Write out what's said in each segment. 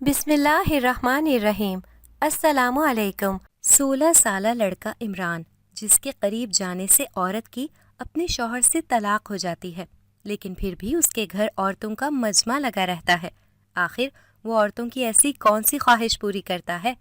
بسم اللہ الرحمن الرحیم۔ السلام علیکم۔ 16 سالہ لڑکا عمران، جس کے قریب جانے سے عورت کی اپنے شوہر سے طلاق ہو جاتی ہے، لیکن پھر بھی اس کے گھر عورتوں کا مجمع لگا رہتا ہے۔ آخر وہ عورتوں کی ایسی کون سی خواہش پوری کرتا ہے؟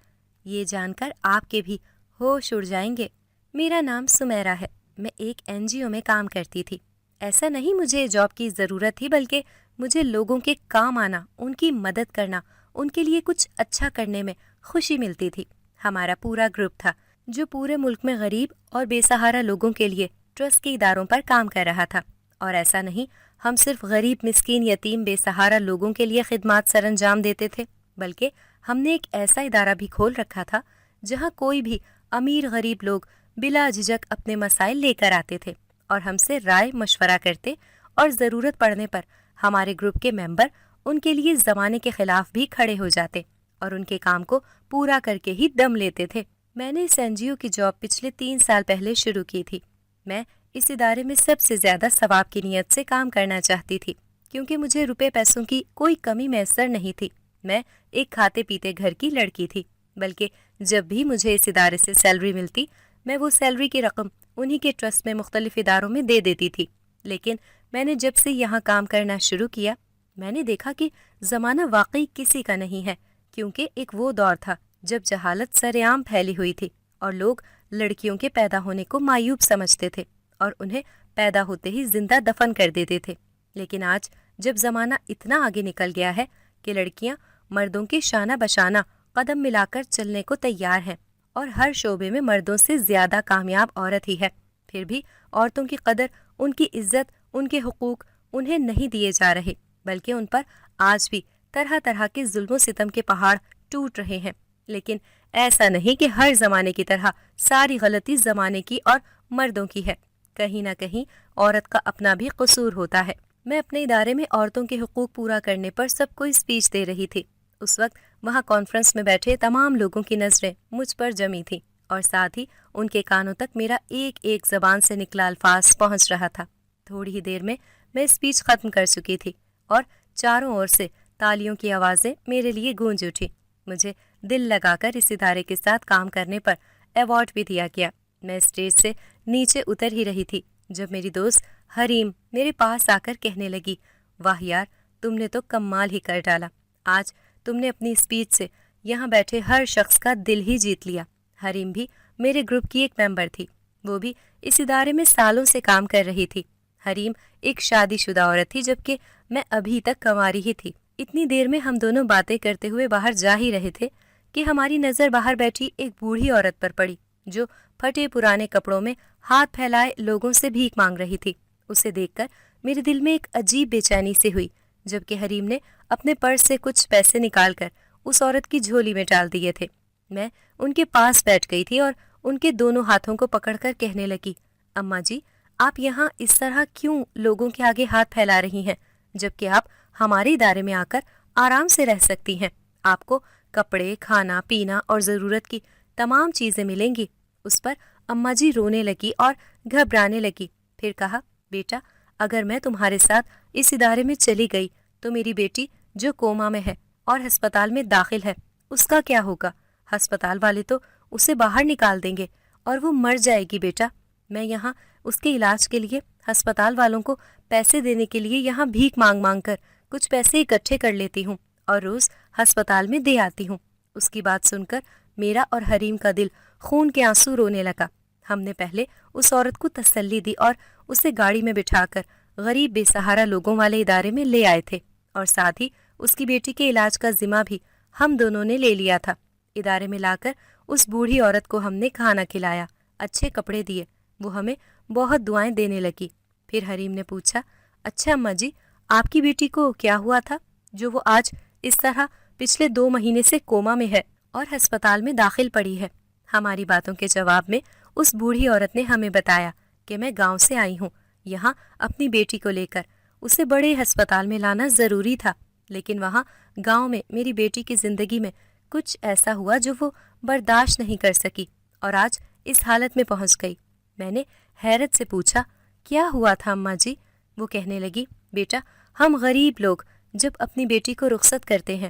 یہ جان کر آپ کے بھی ہوش اڑ جائیں گے۔ میرا نام سمیرہ ہے، میں ایک NGO میں کام کرتی تھی۔ ایسا نہیں مجھے جاب کی ضرورت تھی، بلکہ مجھے لوگوں کے کام آنا، ان کی مدد کرنا، ان کے لیے کچھ اچھا کرنے میں خوشی ملتی تھی۔ ہمارا پورا گروپ تھا جو پورے ملک میں غریب اور بے سہارا لوگوں کے لیے ٹرسٹ کے اداروں پر کام کر رہا تھا۔ اور ایسا نہیں ہم صرف غریب، مسکین، یتیم، بے سہارا لوگوں کے لیے خدمات سر انجام دیتے تھے، بلکہ ہم نے ایک ایسا ادارہ بھی کھول رکھا تھا جہاں کوئی بھی امیر غریب لوگ بلا جھجک اپنے مسائل لے کر آتے تھے اور ہم سے رائے مشورہ کرتے، اور ضرورت پڑنے پر ہمارے گروپ کے ممبر ان کے لیے زمانے کے خلاف بھی کھڑے ہو جاتے اور ان کے کام کو پورا کر کے ہی دم لیتے تھے۔ میں نے اس NGO کی جاب پچھلے 3 سال پہلے شروع کی تھی۔ میں اس ادارے میں سب سے زیادہ ثواب کی نیت سے کام کرنا چاہتی تھی، کیونکہ مجھے روپے پیسوں کی کوئی کمی میسر نہیں تھی۔ میں ایک کھاتے پیتے گھر کی لڑکی تھی، بلکہ جب بھی مجھے اس ادارے سے سیلری ملتی، میں وہ سیلری کی رقم انہی کے ٹرسٹ میں مختلف اداروں میں دے دیتی تھی۔ لیکن میں نے جب سے یہاں کام کرنا شروع کیا، میں نے دیکھا کہ زمانہ واقعی کسی کا نہیں ہے، کیونکہ ایک وہ دور تھا جب جہالت سر عام پھیلی ہوئی تھی اور لوگ لڑکیوں کے پیدا ہونے کو معیوب سمجھتے تھے اور انہیں پیدا ہوتے ہی زندہ دفن کر دیتے تھے۔ لیکن آج جب زمانہ اتنا آگے نکل گیا ہے کہ لڑکیاں مردوں کے شانہ بشانہ قدم ملا کر چلنے کو تیار ہیں اور ہر شعبے میں مردوں سے زیادہ کامیاب عورت ہی ہے، پھر بھی عورتوں کی قدر، ان کی عزت، ان کے حقوق انہیں نہیں دیے جا رہے، بلکہ ان پر آج بھی طرح طرح کے ظلم و ستم کے پہاڑ ٹوٹ رہے ہیں۔ لیکن ایسا نہیں کہ ہر زمانے کی طرح ساری غلطی زمانے کی اور مردوں کی ہے، کہیں نہ کہیں عورت کا اپنا بھی قصور ہوتا ہے۔ میں اپنے ادارے میں عورتوں کے حقوق پورا کرنے پر سب کو اسپیچ دے رہی تھی۔ اس وقت وہاں کانفرنس میں بیٹھے تمام لوگوں کی نظریں مجھ پر جمی تھیں، اور ساتھ ہی ان کے کانوں تک میرا ایک ایک زبان سے نکلا الفاظ پہنچ رہا تھا۔ تھوڑی ہی دیر میں اسپیچ ختم کر چکی تھی اور چاروں اور سے تالیوں کی آوازیں میرے لیے گونج اٹھی۔ مجھے دل لگا کر اس ادارے کے ساتھ کام کرنے پر ایوارڈ بھی دیا گیا۔ میں اسٹیج سے نیچے اتر ہی رہی تھی جب میری دوست حریم میرے پاس آ کر کہنے لگی، واہ یار، تم نے تو کمال ہی کر ڈالا، آج تم نے اپنی اسپیچ سے یہاں بیٹھے ہر شخص کا دل ہی جیت لیا۔ حریم بھی میرے گروپ کی ایک ممبر تھی، وہ بھی اس ادارے میں سالوں سے کام کر رہی تھی۔ حریم ایک شادی شدہ عورت تھی، جبکہ میں ابھی تک کنواری ہی تھی۔ اتنی دیر میں ہم دونوں باتیں کرتے ہوئے باہر جا ہی رہے تھے کہ ہماری نظر باہر بیٹھی ایک بوڑھی عورت پر پڑی جو پھٹے پرانے کپڑوں میں ہاتھ پھیلائے لوگوں سے بھیک مانگ رہی تھی۔ اسے دیکھ کر میرے دل میں ایک عجیب بے چینی سی ہوئی، جبکہ حریم نے اپنے پرس سے کچھ پیسے نکال کر اس عورت کی جھولی میں ڈال دیے تھے۔ میں ان کے پاس بیٹھ گئی تھی اور ان کے دونوں ہاتھوں کو پکڑ کر کہنے لگی، اماں جی، آپ یہاں اس طرح کیوں لوگوں کے آگے ہاتھ پھیلا رہی ہیں، جبکہ آپ ہمارے ادارے میں آ کر آرام سے رہ سکتی ہیں؟ آپ کو کپڑے، کھانا پینا اور ضرورت کی تمام چیزیں ملیں گی۔ اس پر اماں جی رونے لگی اور گھبرانے لگی، پھر کہا، بیٹا، اگر میں تمہارے ساتھ اس ادارے میں چلی گئی تو میری بیٹی جو کوما میں ہے اور ہسپتال میں داخل ہے، اس کا کیا ہوگا؟ ہسپتال والے تو اسے باہر نکال دیں گے اور وہ مر جائے گی۔ بیٹا، میں یہاں اس کے علاج کے لیے ہسپتال والوں کو پیسے دینے کے لیے یہاں بھیک مانگ مانگ کر کچھ پیسے اکٹھے کر لیتی ہوں اور روز ہسپتال میں دے آتی ہوں۔ اس کی بات سن کر میرا اور حریم کا دل خون کے آنسو رونے لگا۔ ہم نے پہلے اس عورت کو تسلی دی اور اسے گاڑی میں بٹھا کر غریب بے سہارا لوگوں والے ادارے میں لے آئے تھے، اور ساتھ ہی اس کی بیٹی کے علاج کا ذمہ بھی ہم دونوں نے لے لیا تھا۔ ادارے میں لا کر اس بوڑھی عورت کو ہم نے کھانا کھلایا، اچھے کپڑے دیے، وہ ہمیں بہت دعائیں دینے لگی۔ پھر حریم نے پوچھا، اچھا اماں جی، آپ کی بیٹی کو کیا ہوا تھا جو وہ آج اس طرح پچھلے 2 مہینے سے کوما میں ہے اور ہسپتال میں داخل پڑی ہے؟ ہماری باتوں کے جواب میں اس بوڑھی عورت نے ہمیں بتایا کہ میں گاؤں سے آئی ہوں، یہاں اپنی بیٹی کو لے کر اسے بڑے ہسپتال میں لانا ضروری تھا، لیکن وہاں گاؤں میں میری بیٹی کی زندگی میں کچھ ایسا ہوا جو وہ برداشت نہیں کر سکی اور آج اس حالت میں پہنچ گئی۔ میں نے حیرت سے پوچھا، کیا ہوا تھا اماں جی؟ وہ کہنے لگی، بیٹا، ہم غریب لوگ جب اپنی بیٹی کو رخصت کرتے ہیں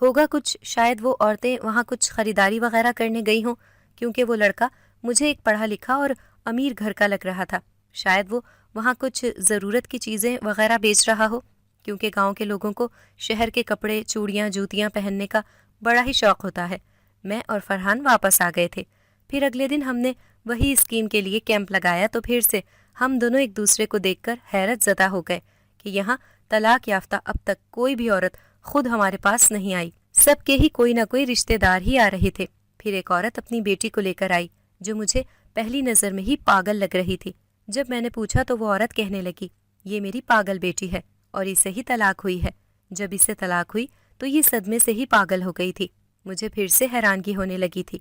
ہوگا کچھ، شاید وہ عورتیں وہاں کچھ خریداری وغیرہ کرنے گئی ہوں، کیونکہ وہ لڑکا مجھے ایک پڑھا لکھا اور امیر گھر کا لگ رہا تھا۔ شاید وہ وہاں کچھ ضرورت کی چیزیں وغیرہ بیچ رہا ہو، کیونکہ گاؤں کے لوگوں کو شہر کے کپڑے، چوڑیاں، جوتیاں پہننے کا بڑا ہی شوق ہوتا ہے۔ میں اور فرحان واپس آ گئے تھے۔ پھر اگلے دن ہم نے وہی اسکیم کے لیے کیمپ لگایا تو پھر سے ہم دونوں ایک دوسرے کو دیکھ کر حیرت زدہ ہو گئے کہ یہاں طلاق یافتہ اب تک کوئی بھی عورت خود ہمارے پاس نہیں آئی، سب کے ہی کوئی نہ کوئی رشتے دار ہی آ رہے تھے۔ پھر ایک عورت اپنی بیٹی کو لے کر آئی جو مجھے پہلی نظر میں ہی پاگل لگ رہی تھی۔ جب میں نے پوچھا تو وہ عورت کہنے لگی، یہ میری پاگل بیٹی ہے اور اسے ہی طلاق ہوئی ہے۔ جب اسے طلاق ہوئی تو یہ صدمے سے ہی پاگل ہو گئی تھی۔ مجھے پھر سے حیرانگی ہونے لگی تھی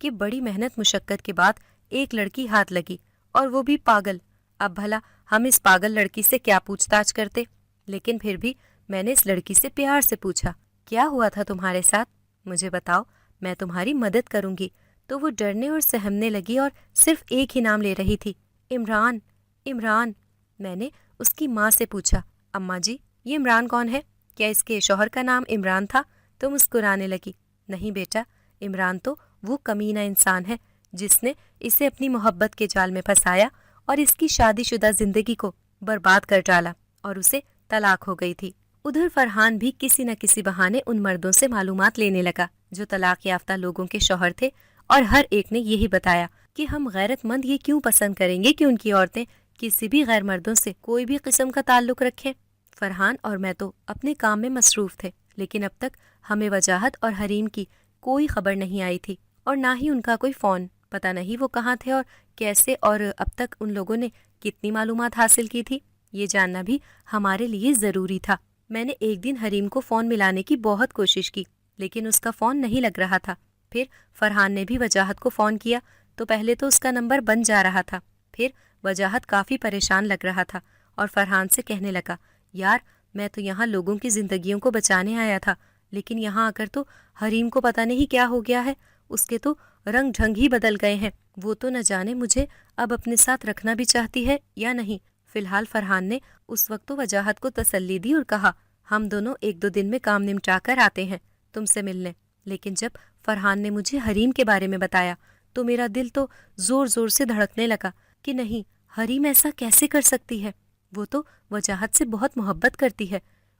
کہ بڑی محنت مشقت کے بعد ایک لڑکی ہاتھ لگی اور وہ بھی پاگل۔ اب بھلا ہم اس پاگل لڑکی سے کیا پوچھ تاچھ کرتے؟ لیکن پھر بھی میں نے اس لڑکی سے پیار سے پوچھا، کیا ہوا تھا تمہارے ساتھ؟ مجھے بتاؤ، میں تمہاری مدد کروں گی۔ تو وہ ڈرنے اور سہمنے لگی اور صرف ایک ہی نام لے رہی تھی، عمران، عمران۔ میں نے اس کی ماں سے پوچھا، اماں جی یہ عمران کون ہے؟ کیا اس کے شوہر کا نام عمران تھا؟ تو مسکرانے لگی، نہیں بیٹا، عمران تو وہ کمینہ انسان ہے جس نے اسے اپنی محبت کے جال میں پھنسایا اور اس کی شادی شدہ زندگی کو برباد کر ڈالا اور اسے طلاق ہو گئی تھی۔ ادھر فرحان بھی کسی نہ کسی بہانے ان مردوں سے معلومات لینے لگا جو طلاق یافتہ لوگوں کے شوہر تھے، اور ہر ایک نے یہی بتایا کہ ہم غیرت مند یہ کیوں پسند کریں گے کہ ان کی عورتیں کسی بھی غیر مردوں سے کوئی بھی قسم کا تعلق رکھیں۔ فرحان اور میں تو اپنے کام میں مصروف تھے، لیکن اب تک ہمیں وجاہت اور حریم کی کوئی خبر نہیں آئی تھی اور نہ ہی ان کا کوئی فون۔ پتہ نہیں وہ کہاں تھے اور کیسے، اور اب تک ان لوگوں نے کتنی معلومات حاصل کی تھی، یہ جاننا بھی ہمارے لیے ضروری تھا۔ میں نے ایک دن حریم کو فون ملانے کی بہت کوشش کی، لیکن اس کا فون نہیں لگ رہا تھا۔ پھر فرحان نے بھی وجاہت کو فون کیا تو پہلے تو اس کا نمبر بند جا رہا تھا۔ پھر وجاہت کافی پریشان لگ رہا تھا اور فرحان سے کہنے لگا، یار میں تو یہاں لوگوں کی زندگیوں کو بچانے آیا تھا، لیکن یہاں آ کر تو حریم کو پتہ نہیں کیا ہو گیا ہے، اس کے تو رنگ ڈھنگ ہی بدل گئے ہیں، وہ تو نہ جانے مجھے اب اپنے ساتھ رکھنا بھی چاہتی ہے یا نہیں۔ فی الحال فرحان نے اس وقت تو وجاہت کو تسلی دی اور کہا، ہم دونوں ایک دو دن میں کام نمٹا کر آتے ہیں تم سے ملنے۔ لیکن جب فرحان نے مجھے حریم کے بارے میں بتایا تو میرا دل تو زور زور سے دھڑکنے لگا کہ نہیں، حریم ایسا کیسے کر سکتی ہے؟ وہ تو وجاہت سے بہت محبت کرتی ہے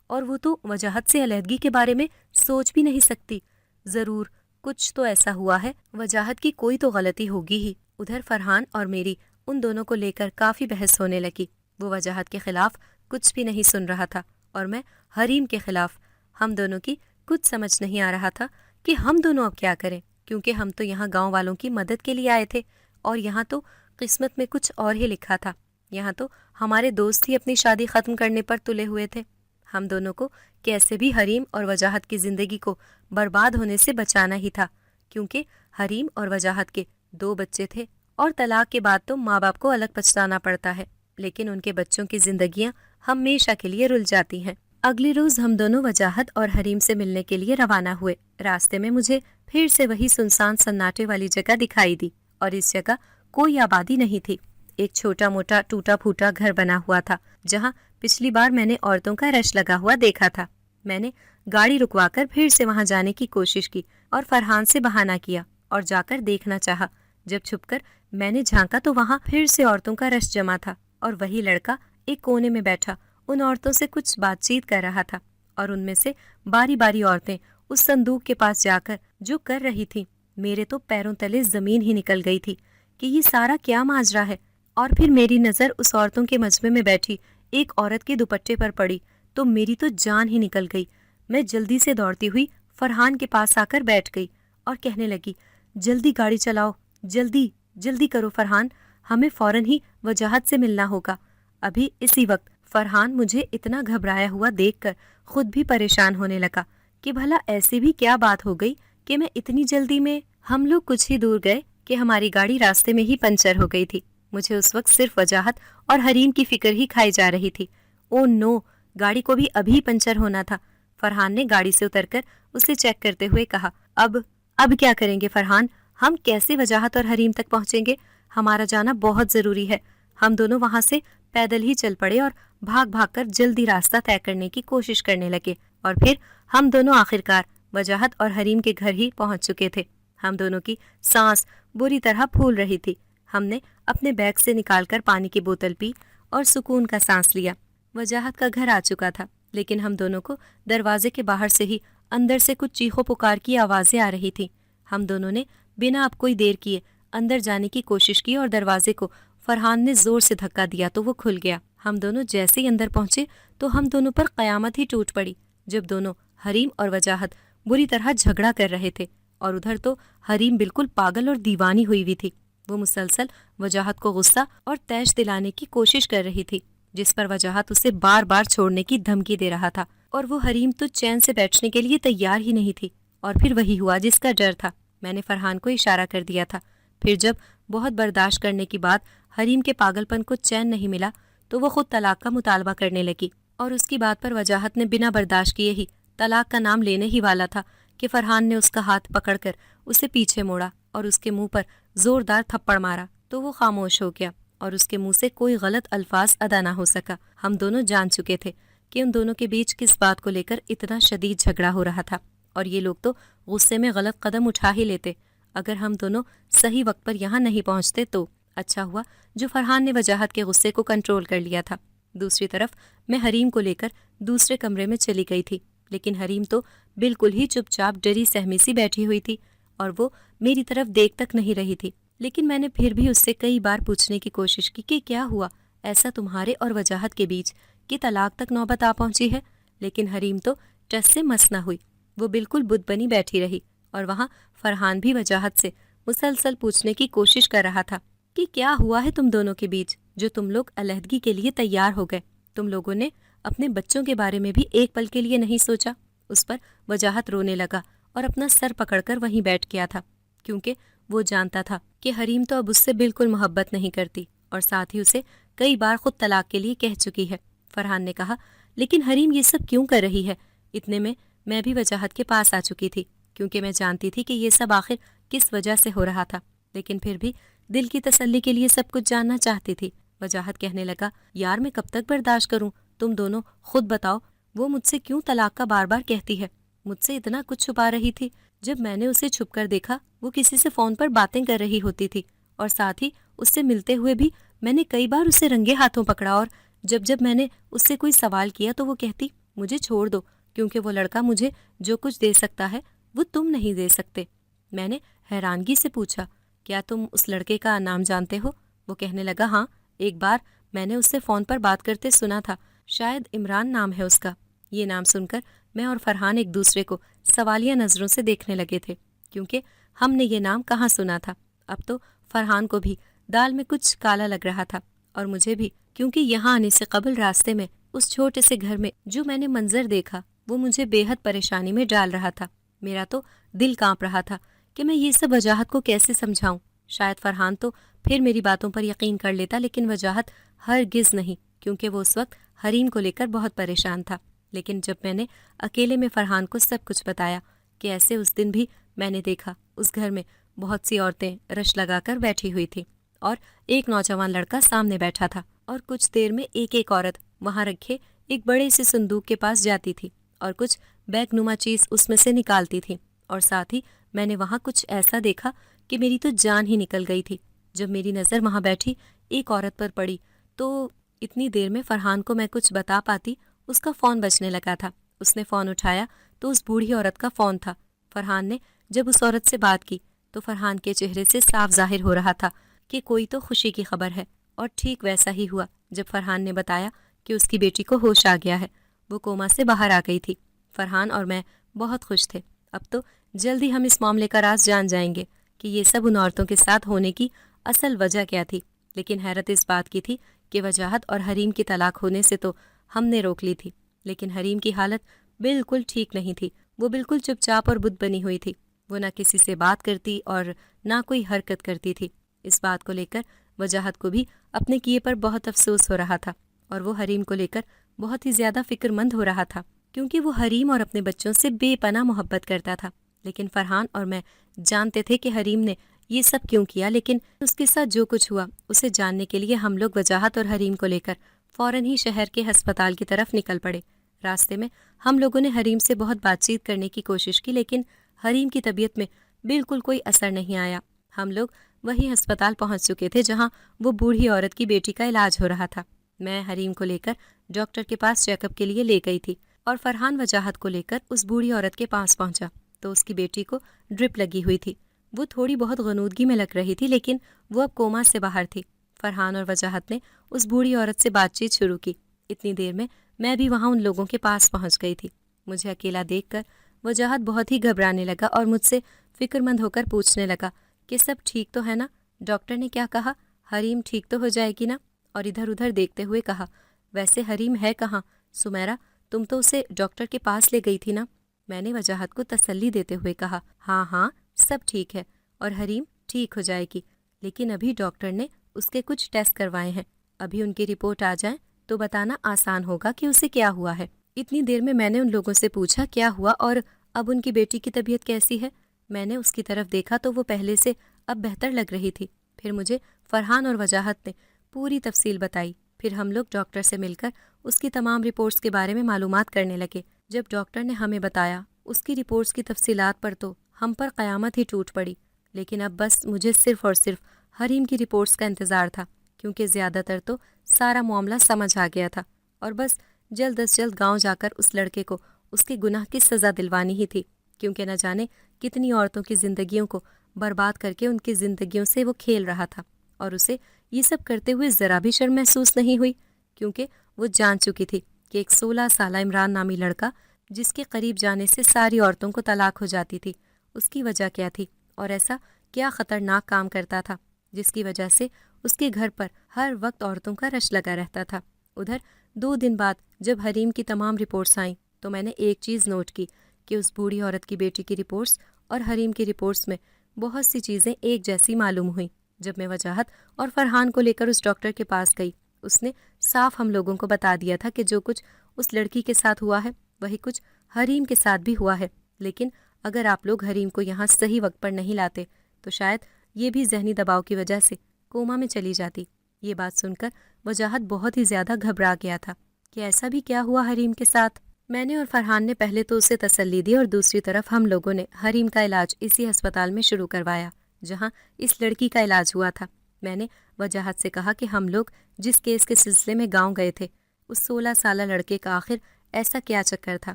اور وہ تو وجاہت سے علیحدگی کے بارے میں سوچ بھی نہیں سکتی۔ ضرور کچھ تو ایسا ہوا ہے، وجاہت کی کوئی تو غلطی ہوگی ہی۔ ادھر فرحان اور میری ان دونوں کو لے کر کافی بحث ہونے لگی۔ وہ وجاہت کے خلاف کچھ بھی نہیں سن رہا تھا اور میں حریم کے خلاف۔ ہم دونوں کی کچھ سمجھ نہیں آ رہا تھا کہ ہم دونوں اب کیا کریں، کیونکہ ہم تو یہاں گاؤں والوں کی مدد کے لیے آئے تھے اور یہاں تو قسمت میں کچھ اور ہی لکھا تھا۔ یہاں تو ہمارے دوست ہی اپنی شادی ختم کرنے پر تلے ہوئے تھے۔ ہم دونوں کو کیسے بھی حریم اور وجاہت کی زندگی کو برباد ہونے سے بچانا ہی تھا، کیونکہ حریم اور وجاہت کے 2 بچے تھے اور طلاق کے بعد تو ماں باپ کو الگ پچھتانا پڑتا ہے، لیکن ان کے بچوں کی زندگیاں ہمیشہ کے لیے رل جاتی ہیں۔ اگلے روز ہم دونوں وجاہت اور حریم سے ملنے کے لیے روانہ ہوئے۔ راستے میں مجھے پھر سے وہی سنسان سناٹے والی جگہ دکھائی دی اور اس جگہ کوئی آبادی نہیں تھی۔ ایک چھوٹا موٹا ٹوٹا پھوٹا گھر بنا ہوا تھا جہاں پچھلی بار میں نے عورتوں کا رش لگا ہوا دیکھا تھا۔ میں نے گاڑی رکوا کر پھر سے وہاں جانے کی کوشش کی اور فرحان سے بہانہ کیا اور جا کر دیکھنا چاہا۔ جب چھپ کر میں نے جھانکا تو وہاں پھر سے عورتوں کا رش جمع تھا اور وہی لڑکا ایک کونے میں بیٹھا ان عورتوں سے کچھ بات چیت کر رہا تھا، اور ان میں سے باری باری عورتیں اس صندوق کے پاس جا کر جو کر رہی تھی، میرے تو پیروں تلے زمین ہی نکل گئی تھی کہ یہ سارا کیا ماجرا ہے۔ اور پھر میری نظر اس عورتوں کے مجمع میں بیٹھی ایک عورت کے دوپٹے پر پڑی تو میری تو جان ہی نکل گئی۔ میں جلدی سے دوڑتی ہوئی فرحان کے پاس آ کر بیٹھ گئی اور کہنے لگی، جلدی گاڑی چلاؤ، جلدی جلدی کرو فرحان، ہمیں فوراً ہی وجاہت سے ملنا ہوگا ابھی اسی وقت۔ فرحان مجھے اتنا گھبرایا ہوا دیکھ کر خود بھی پریشان ہونے لگا کہ بھلا ایسی بھی کیا بات ہو گئی کہ میں اتنی جلدی میں۔ ہم لوگ کچھ ہی دور گئے کہ ہماری گاڑی راستے میں ہی پنچر ہو گئی تھی۔ مجھے اس وقت صرف وجاہت اور حریم کی فکر ہی کھائی جا رہی تھی۔ او نو، گاڑی کو بھی ابھی پنچر ہونا تھا۔ فرحان نے گاڑی سے اتر کر اسے چیک کرتے ہوئے کہا، اب کیا کریں گے فرحان؟ ہم کیسے وجاہت اور حریم تک پہنچیں گے؟ ہمارا جانا بہت ضروری ہے۔ ہم دونوں وہاں سے پیدل ہی چل پڑے اور بھاگ بھاگ کر جلدی راستہ طے کرنے کی کوشش کرنے لگے، اور پھر ہم دونوں آخرکار وجاہت اور حریم کے گھر ہی پہنچ چکے تھے۔ ہم دونوں کی سانس بری طرح پھول رہی تھی۔ ہم نے اپنے بیگ سے نکال کر پانی کی بوتل پی اور سکون کا سانس لیا۔ وجاہت کا گھر آ چکا تھا، لیکن ہم دونوں کو دروازے کے باہر سے ہی اندر سے کچھ چیخو پکار کی آوازیں آ رہی تھیں۔ ہم دونوں نے بنا اب کوئی دیر کیے اندر جانے کی کوشش کی اور دروازے کو فرحان نے زور سے دھکا دیا تو وہ کھل گیا۔ ہم دونوں جیسے ہی اندر پہنچے تو ہم دونوں پر قیامت ہی ٹوٹ پڑی، جب دونوں حریم اور وجاہت بری طرح جھگڑا کر رہے تھے، اور ادھر تو حریم بالکل پاگل اور دیوانی ہوئی تھی۔ وہ مسلسل وجاہت کو غصہ اور طیش دلانے کی کوشش کر رہی تھی، جس پر وجاہت اسے بار بار چھوڑنے کی دھمکی دے رہا تھا، اور وہ حریم تو چین سے بیٹھنے کے لیے تیار ہی نہیں تھی۔ اور پھر وہی ہوا جس کا ڈر تھا۔ میں نے فرحان کو اشارہ کر دیا تھا۔ پھر جب بہت برداشت کرنے کے بعد حریم کے پاگل پن کو چین نہیں ملا تو وہ خود طلاق کا مطالبہ کرنے لگی، اور اس کی بات پر وجاہت نے بنا برداشت کیے ہی طلاق کا نام لینے ہی والا تھا کہ فرحان نے اس کا ہاتھ پکڑ کر اسے پیچھے موڑا اور اس کے منہ پر زوردار تھپڑ مارا تو وہ خاموش ہو گیا، اور اس کے منہ سے کوئی غلط الفاظ ادا نہ ہو سکا۔ ہم دونوں جان چکے تھے کہ ان دونوں کے بیچ کس بات کو لے کر اتنا شدید جھگڑا ہو رہا تھا، اور یہ لوگ تو غصے میں غلط قدم اٹھا ہی لیتے۔ اگر ہم دونوں صحیح وقت پر یہاں نہیں پہنچتے تو اچھا ہوا جو فرحان نے وجاہت کے غصے کو کنٹرول کر لیا تھا۔ دوسری طرف میں حریم کو لے کر دوسرے کمرے میں چلی گئی تھی، لیکن حریم تو بالکل ہی چپ چاپ ڈری سہمی سی بیٹھی ہوئی تھی، اور وہ میری طرف دیکھ تک نہیں رہی تھی۔ لیکن میں نے پھر بھی اس سے کئی بار پوچھنے کی کوشش کی کہ کیا ہوا ایسا تمہارے اور وجاہت کے بیچ کہ طلاق تک نوبت آ پہنچی ہے، لیکن حریم تو ٹس سے مس نہ ہوئی۔ وہ بالکل بت بنی بیٹھی رہی، اور وہاں فرحان بھی وجاہت سے مسلسل پوچھنے کی کوشش کر رہا تھا کہ کیا ہوا ہے تم دونوں کے بیچ جو تم لوگ علیحدگی کے لیے تیار ہو گئے۔ تم لوگوں نے اپنے بچوں کے بارے میں بھی ایک پل کے لیے نہیں سوچا۔ اس پر وجاہت رونے لگا اور اپنا سر پکڑ کر وہیں بیٹھ گیا تھا، کیونکہ وہ جانتا تھا کہ حریم تو اب اس سے بالکل محبت نہیں کرتی، اور ساتھ ہی اسے کئی بار خود طلاق کے لیے کہہ چکی ہے۔ فرحان نے کہا، لیکن حریم یہ سب کیوں کر رہی ہے؟ اتنے میں بھی وجاہت کے پاس آ چکی تھی، کیونکہ میں جانتی تھی کہ یہ سب آخر کس وجہ سے ہو رہا تھا، لیکن پھر بھی دل کی تسلی کے لیے سب کچھ جاننا چاہتی تھی۔ وجاہت کہنے لگا، یار میں کب تک برداشت کروں؟ تم دونوں خود بتاؤ، وہ مجھ سے کیوں طلاق کا بار بار کہتی ہے؟ مجھ سے اتنا کچھ چھپا رہی تھی، جب میں نے اسے چھپ کر دیکھا وہ کسی سے فون پر باتیں کر رہی ہوتی تھی، اور ساتھ ہی اس سے ملتے ہوئے بھی میں نے کئی بار اسے رنگے ہاتھوں پکڑا، اور جب میں نے اس سے کوئی سوال کیا تو وہ کہتی مجھے چھوڑ دو، کیونکہ وہ لڑکا مجھے جو کچھ دے سکتا ہے وہ تم نہیں دے سکتے۔ میں نے حیرانگی سے پوچھا، کیا تم اس لڑکے کا نام جانتے ہو؟ وہ کہنے لگا، ہاں، ایک بار میں نے اس سے فون پر بات کرتے سنا تھا، شاید عمران نام ہے اس کا۔ یہ نام سن کر میں اور فرحان ایک دوسرے کو سوالیہ نظروں سے دیکھنے لگے تھے، کیونکہ ہم نے یہ نام کہاں سنا تھا۔ اب تو فرحان کو بھی دال میں کچھ کالا لگ رہا تھا، اور مجھے بھی، کیونکہ یہاں آنے سے قبل راستے میں اس چھوٹے سے گھر میں جو میں نے منظر دیکھا وہ مجھے بے حد پریشانی میں ڈال رہا تھا۔ میرا تو دل کانپ رہا تھا کہ میں یہ سب وجاہت کو کیسے سمجھاؤں۔ شاید فرحان تو پھر میری باتوں پر یقین کر لیتا، لیکن وجاہت ہرگز نہیں، کیونکہ وہ اس وقت حریم کو لے کر بہت پریشان تھا۔ لیکن جب میں نے اکیلے میں فرحان کو سب کچھ بتایا کہ ایسے اس دن بھی میں نے دیکھا اس گھر میں بہت سی عورتیں رش لگا کر بیٹھی ہوئی تھیں، اور ایک نوجوان لڑکا سامنے بیٹھا تھا، اور کچھ دیر میں ایک ایک عورت وہاں رکھے ایک بڑے سے صندوق کے پاس جاتی تھی اور کچھ بیگ نما چیز اس میں سے نکالتی تھی، اور ساتھ ہی میں نے وہاں کچھ ایسا دیکھا کہ میری تو جان ہی نکل گئی تھی۔ جب میری نظر وہاں بیٹھی ایک عورت پر پڑی تو اتنی دیر میں فرحان کو میں کچھ بتا پاتی، اس کا فون بجنے لگا تھا۔ اس نے فون اٹھایا تو اس بوڑھی عورت کا فون تھا۔ فرحان نے جب اس عورت سے بات کی تو فرحان کے چہرے سے صاف ظاہر ہو رہا تھا کہ کوئی تو خوشی کی خبر ہے، اور ٹھیک ویسا ہی ہوا جب فرحان نے بتایا کہ اس کی بیٹی کو ہوش آ گیا ہے، وہ کوما سے باہر آ گئی تھی۔ فرحان اور میں بہت خوش تھے۔ اب تو جلدی ہم اس معاملے کا راز جان جائیں گے کہ یہ سب ان عورتوں کے ساتھ ہونے کی اصل وجہ کیا تھی، لیکن حیرت اس بات کی تھی کہ وجاہت اور حریم کی طلاق ہونے سے تو ہم نے روک لی تھی، لیکن حریم کی حالت بالکل ٹھیک نہیں تھی۔ وہ بالکل چپ چاپ اور بت بنی ہوئی تھی، وہ نہ کسی سے بات کرتی اور نہ کوئی حرکت کرتی تھی۔ اس بات کو لے کر وجاہت کو بھی اپنے کیے پر بہت افسوس ہو رہا تھا، اور وہ حریم کو لے کر بہت ہی زیادہ فکر مند ہو رہا تھا، کیونکہ وہ حریم اور اپنے بچوں سے بے پناہ محبت کرتا تھا۔ لیکن فرحان اور میں جانتے تھے کہ حریم نے یہ سب کیوں کیا، لیکن اس کے ساتھ جو کچھ ہوا اسے جاننے کے لیے ہم لوگ وجاہت اور حریم کو لے کر فوراً ہی شہر کے ہسپتال کی طرف نکل پڑے۔ راستے میں ہم لوگوں نے حریم سے بہت بات چیت کرنے کی کوشش کی، لیکن حریم کی طبیعت میں بالکل کوئی اثر نہیں آیا۔ ہم لوگ وہی ہسپتال پہنچ چکے تھے جہاں وہ بوڑھی عورت کی بیٹی کا علاج ہو رہا تھا۔ میں حریم کو لے کر ڈاکٹر کے پاس چیک اپ کے لیے لے گئی تھی اور فرحان وجاہت کو لے کر اس بوڑھی عورت کے پاس پہنچا تو اس کی بیٹی کو ڈرپ لگی ہوئی تھی۔ وہ تھوڑی بہت غنودگی میں لگ رہی تھی، لیکن وہ اب کوما سے باہر تھی۔ فرحان اور وجاہت نے اس بوڑھی عورت سے بات چیت شروع کی۔ اتنی دیر میں بھی وہاں ان لوگوں کے پاس پہنچ گئی تھی۔ مجھے اکیلا دیکھ کر وجاہت بہت ہی گھبرانے لگا اور مجھ سے فکر مند ہو کر پوچھنے لگا کہ سب ٹھیک تو ہے نا؟ ڈاکٹر نے کیا کہا؟ حریم ٹھیک تو ہو جائے گی نا؟ اور ادھر ادھر دیکھتے ہوئے کہا، ویسے حریم ہے کہاں؟ سمیرہ، تم تو اسے ڈاکٹر کے پاس لے گئی تھی نا؟ میں نے وجاہت کو تسلی دیتے ہوئے کہا، ہاں سب ٹھیک ہے اور حریم ٹھیک ہو جائے گی، لیکن ابھی ڈاکٹر نے اس کے کچھ ٹیسٹ کروائے ہیں، ابھی ان کی رپورٹ آ جائیں تو بتانا آسان ہوگا کہ اسے کیا ہوا ہے۔ اتنی دیر میں نے ان لوگوں سے پوچھا کیا ہوا اور اب ان کی بیٹی کی طبیعت کیسی ہے۔ میں نے اس کی طرف دیکھا تو وہ پہلے سے اب بہتر لگ رہی تھی۔ پھر مجھے فرحان اور وجاہت نے پوری تفصیل بتائی۔ پھر ہم لوگ ڈاکٹر سے مل کر اس کی تمام رپورٹس کے بارے میں معلومات کرنے لگے۔ جب ڈاکٹر نے ہمیں بتایا اس کی رپورٹس کی تفصیلات پر تو ہم پر قیامت ہی ٹوٹ پڑی، لیکن اب بس مجھے صرف اور صرف حریم کی رپورٹس کا انتظار تھا، کیونکہ زیادہ تر تو سارا معاملہ سمجھ آ گیا تھا اور بس جلد از جلد گاؤں جا کر اس لڑکے کو اس کے گناہ کی سزا دلوانی ہی تھی، کیونکہ نہ جانے کتنی عورتوں کی زندگیوں کو برباد کر کے ان کی زندگیوں سے وہ کھیل رہا تھا، اور اسے یہ سب کرتے ہوئے ذرا بھی شرم محسوس نہیں ہوئی، کیونکہ وہ جان چکی تھی کہ ایک 16 سالہ عمران نامی لڑکا جس کے قریب جانے سے ساری عورتوں کو طلاق ہو جاتی تھی، اس کی وجہ کیا تھی اور ایسا کیا خطرناک کام کرتا تھا جس کی وجہ سے اس کے گھر پر ہر وقت عورتوں کا رش لگا رہتا تھا۔ ادھر 2 دن بعد جب حریم کی تمام رپورٹس آئیں تو میں نے ایک چیز نوٹ کی کہ اس بوڑھی عورت کی بیٹی کی رپورٹس اور حریم کی رپورٹس میں بہت سی چیزیں ایک جیسی معلوم ہوئیں۔ جب میں وجاہت اور فرحان کو لے کر اس ڈاکٹر کے پاس گئی، اس نے صاف ہم لوگوں کو بتا دیا تھا کہ جو کچھ اس لڑکی کے ساتھ ہوا ہے وہی کچھ حریم کے ساتھ بھی ہوا ہے، لیکن اگر آپ لوگ حریم کو یہاں صحیح وقت پر نہیں لاتے تو شاید یہ بھی ذہنی دباؤ کی وجہ سے کوما میں چلی جاتی۔ یہ بات سن کر وجاہت بہت ہی زیادہ گھبرا گیا تھا کہ ایسا بھی کیا ہوا حریم کے ساتھ۔ میں نے اور فرحان نے پہلے تو اسے تسلی دی اور دوسری طرف ہم لوگوں نے حریم کا علاج اسی ہسپتال میں شروع کروایا جہاں اس لڑکی کا علاج ہوا تھا۔ میں نے وجاہت سے کہا کہ ہم لوگ جس کیس کے سلسلے میں گاؤں گئے تھے اس 16 سالہ لڑکے کا آخر ایسا کیا چکر تھا،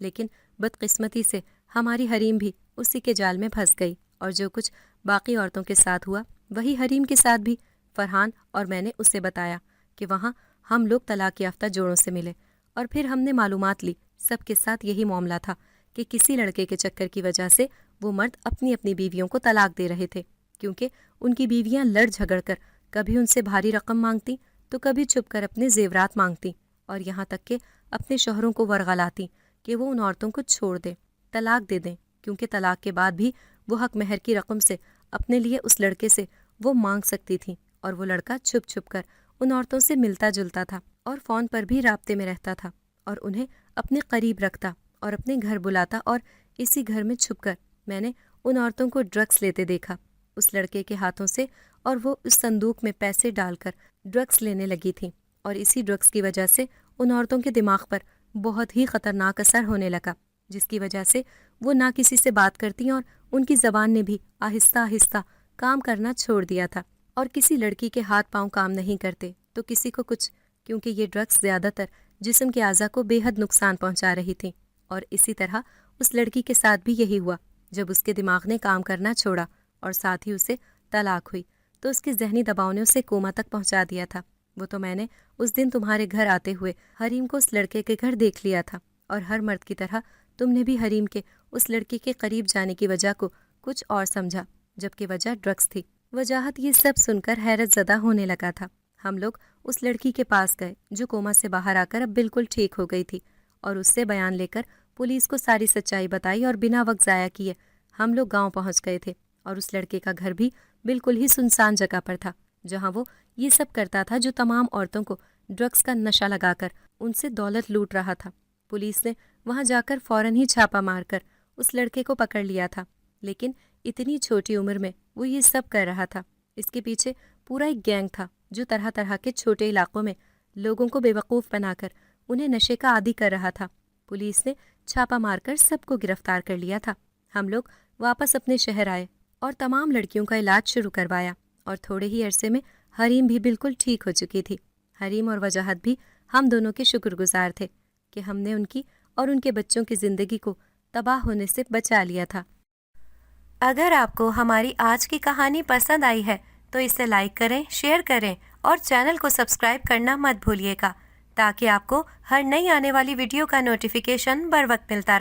لیکن بدقسمتی سے ہماری حریم بھی اسی کے جال میں پھنس گئی، اور جو کچھ باقی عورتوں کے ساتھ ہوا وہی حریم کے ساتھ بھی۔ فرحان اور میں نے اسے بتایا کہ وہاں ہم لوگ طلاق یافتہ جوڑوں سے ملے اور پھر ہم نے معلومات لی، سب کے ساتھ یہی معاملہ تھا کہ کسی لڑکے کے چکر کی وجہ سے وہ مرد اپنی اپنی بیویوں کو طلاق دے رہے تھے، کیونکہ ان کی بیویاں لڑ جھگڑ کر کبھی ان سے بھاری رقم مانگتی تو کبھی چھپ کر اپنے زیورات مانگتی، اور یہاں تک کہ اپنے شوہروں کو ورغلاتی کہ وہ ان عورتوں کو چھوڑ دیں، طلاق دے دیں، کیونکہ طلاق کے بعد بھی وہ حق مہر کی رقم سے اپنے لیے اس لڑکے سے وہ مانگ سکتی تھیں، اور وہ لڑکا چھپ چھپ کر ان عورتوں سے ملتا جلتا تھا اور فون پر بھی رابطے میں رہتا تھا اور انہیں اپنے قریب رکھتا اور اپنے گھر بلاتا، اور اسی گھر میں چھپ کر میں نے ان عورتوں کو ڈرگس لیتے دیکھا اس لڑکے کے ہاتھوں سے، اور وہ اس صندوق میں پیسے ڈال کر ڈرگس لینے لگی تھیں، اور اسی ڈرگس کی وجہ سے ان عورتوں کے دماغ پر بہت ہی خطرناک اثر ہونے لگا، جس کی وجہ سے وہ نہ کسی سے بات کرتی اور ان کی زبان نے بھی آہستہ آہستہ کام کرنا چھوڑ دیا تھا، اور کسی لڑکی کے ہاتھ پاؤں کام نہیں کرتے تو کسی کو کچھ، کیونکہ یہ ڈرگس زیادہ تر جسم کے اعضاء کو بے حد نقصان پہنچا رہی تھیں، اور اسی طرح اس لڑکی کے ساتھ بھی یہی ہوا۔ جب اس کے دماغ نے کام کرنا چھوڑا اور ساتھ ہی اسے طلاق ہوئی تو اس کے ذہنی دباؤ نے اسے کوما تک پہنچا دیا تھا۔ وہ تو میں نے اس دن تمہارے گھر آتے ہوئے حریم کو اس لڑکے کے گھر دیکھ لیا تھا، اور ہر مرد کی طرح تم نے بھی حریم کے اس لڑکی کے قریب جانے کی وجہ کو کچھ اور سمجھا، جبکہ وجہ ڈرگس تھی۔ وجاہت یہ سب سن کر حیرت زدہ ہونے لگا تھا۔ ہم لوگ اس لڑکی کے پاس گئے جو کوما سے باہر آ کر اب بالکل ٹھیک ہو گئی تھی، اور اس سے بیان لے کر پولیس کو ساری سچائی بتائی، اور بنا وقت ضائع کیے ہم لوگ گاؤں پہنچ گئے تھے، اور اس لڑکے کا گھر بھی بالکل ہی سنسان جگہ پر تھا جہاں وہ یہ سب کرتا تھا جو تمام عورتوں کو ڈرگس کا نشہ لگا کر ان سے دولت لوٹ رہا تھا۔ پولیس نے وہاں جا کر فوراً ہی چھاپا مار کر اس لڑکے کو پکڑ لیا تھا، لیکن اتنی چھوٹی عمر میں وہ یہ سب کر رہا تھا۔ اس کے پیچھے پورا ایک گینگ تھا جو طرح طرح کے چھوٹے علاقوں میں لوگوں کو بے وقوف بنا کر انہیں نشے کا عادی کر رہا تھا، پولیس نے چھاپا مار کر سب کو گرفتار کر لیا تھا۔ ہم لوگ واپس اپنے شہر آئے اور تمام لڑکیوں کا علاج شروع کروایا اور تھوڑے ہی عرصے میں حریم بھی بالکل ٹھیک ہو چکی تھی۔ حریم اور وجاہت بھی ہم دونوں کے شکر گزار تھے کہ ہم نے ان کی اور ان کے بچوں کی زندگی کو تباہ ہونے سے بچا لیا تھا۔ اگر آپ کو ہماری آج کی کہانی پسند آئی ہے تو اسے لائک کریں، شیئر کریں اور چینل کو سبسکرائب کرنا مت بھولیے گا تاکہ آپ کو ہر نئی آنے والی ویڈیو کا نوٹیفیکیشن بر وقت ملتا رہے۔